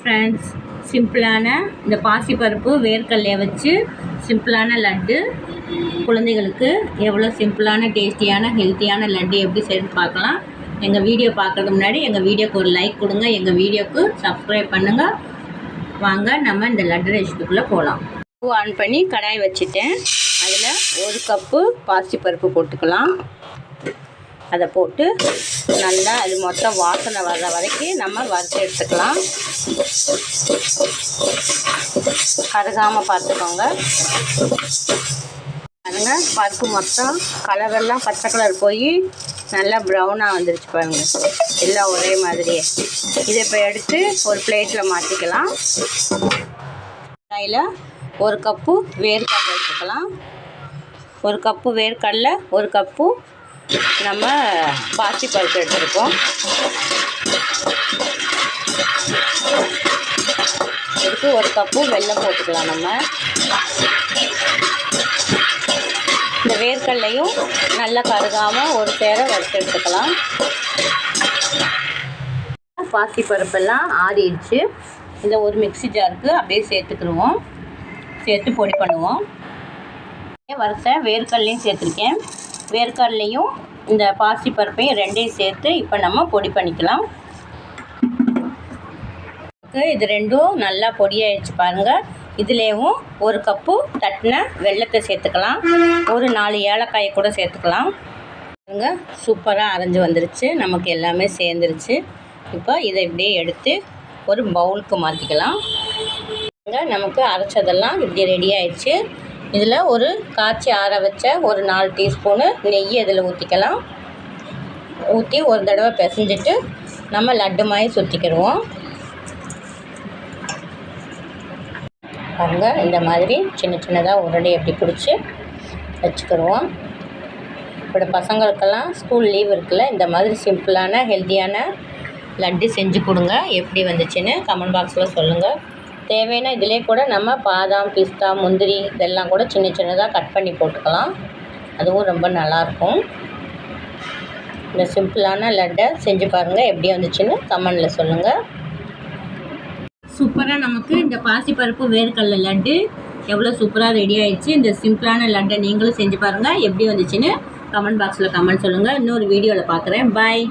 Friends, சிம்பிளான இந்த பாசிப்பருப்பு வேர்க்கடலையை வச்சு சிம்பிளான லட்டு, குழந்தைகளுக்கு எவ்வளோ சிம்பிளான டேஸ்டியான ஹெல்த்தியான லட்டு எப்படி செய்யணும்னு பார்க்கலாம். எங்கள் வீடியோ பார்க்குறதுக்கு முன்னாடி எங்கள் வீடியோக்கு ஒரு லைக் கொடுங்க, எங்கள் வீடியோக்கு சப்ஸ்கிரைப் பண்ணுங்கள். வாங்க நம்ம இந்த லட்டு ரெசிபிக்குள்ளே போகலாம். ஸ்டவ் ஆன் பண்ணி கடாய் வச்சுட்டேன். அதில் 1 கப்பு பாசிப்பருப்பு போட்டுக்கலாம். அதை போட்டு நல்லா அது மொத்தம் வாசனை வர்ற வரைக்கும் நம்ம வறுத்து எடுத்துக்கலாம். கருகாமல் பார்த்துக்கோங்க. பாருங்க, பருப்பு மொத்தம் கலரெல்லாம் பச்சை கலர் போய் நல்லா ப்ரௌனாக வந்துருச்சு பாருங்க, எல்லாம் ஒரே மாதிரியே. இதை இப்போ எடுத்து ஒரு பிளேட்டில் மாற்றிக்கலாம். கடாயில் 1 கப்பு வேர்க்கடலை எடுத்துக்கலாம். 1 கப்பு வேர்க்கடலை, 1 கப்பு நம்ம பாசிப்பருப்பு எடுத்துருக்கோம். இதுக்கு 1 கப்பு வெல்லம் போட்டுக்கலாம். நம்ம இந்த வேர்க்கடலையும் நல்லா கருகாமல் ஒரு சேர வறுத்து எடுத்துக்கலாம். பாசிப்பருப்பெல்லாம் ஆறிடுச்சு. இந்த ஒரு மிக்ஸி ஜாருக்கு அப்படியே சேர்த்துக்கிடுவோம். சேர்த்து பொடி பண்ணுவோம். வறுத்த வேர்க்கடலையும் சேர்த்துருக்கேன். வேர்க்கடலையும் இந்த பாசிப்பருப்பையும் ரெண்டையும் சேர்த்து இப்போ நம்ம பொடி பண்ணிக்கலாம். இது ரெண்டும் நல்லா பொடியாயிடுச்சு பாருங்கள். இதுலேயும் 1 கப்பு தட்டின வெல்லத்தை சேர்த்துக்கலாம். ஒரு 4 ஏலக்காயை கூட சேர்த்துக்கலாம். பாருங்க, சூப்பராக அரைஞ்சி வந்துருச்சு. நமக்கு எல்லாமே சேர்ந்துருச்சு. இப்போ இதை இப்படியே எடுத்து ஒரு பவுலுக்கு மாற்றிக்கலாம். நமக்கு அரைச்சதெல்லாம் இப்படி ரெடி ஆயிடுச்சு. இதில் ஒரு காய்ச்சி ஆற வச்ச ஒரு 4 டீஸ்பூனு நெய் இதில் ஊற்றிக்கலாம். ஊற்றி ஒரு தடவை பிசைஞ்சிட்டு நம்ம லட்டு மாதிரி சுற்றிக்கிடுவோம். பாருங்கள், இந்த மாதிரி சின்ன சின்னதாக உருண்டை எப்படி பிடிச்சி வச்சுக்கிடுவோம். இப்படி பசங்களுக்கெல்லாம் ஸ்கூல் லீவ் இருக்குல்ல, இந்த மாதிரி சிம்பிளான ஹெல்த்தியான லட்டு செஞ்சு கொடுங்க. எப்படி வந்துச்சுன்னு கமெண்ட் பாக்ஸில் சொல்லுங்கள். தேவைன்னா இதிலே கூட நம்ம பாதாம், பிஸ்தா, முந்திரி இதெல்லாம் கூட சின்ன சின்னதாக கட் பண்ணி போட்டுக்கலாம். அதுவும் ரொம்ப நல்லாயிருக்கும். இந்த சிம்பிளான லட்டை செஞ்சு பாருங்கள். எப்படி வந்துச்சுன்னு கமெண்டில் சொல்லுங்கள். சூப்பராக நமக்கு இந்த பாசிப்பருப்பு வேர்க்கடலை லட்டு எவ்வளோ சூப்பராக ரெடி ஆயிடுச்சு. இந்த சிம்பிளான லட்டை நீங்களும் செஞ்சு பாருங்கள். எப்படி வந்துச்சுன்னு கமெண்ட் பாக்ஸில் கமெண்ட் சொல்லுங்கள். இன்னொரு வீடியோவில் பார்க்குறேன். பாய்.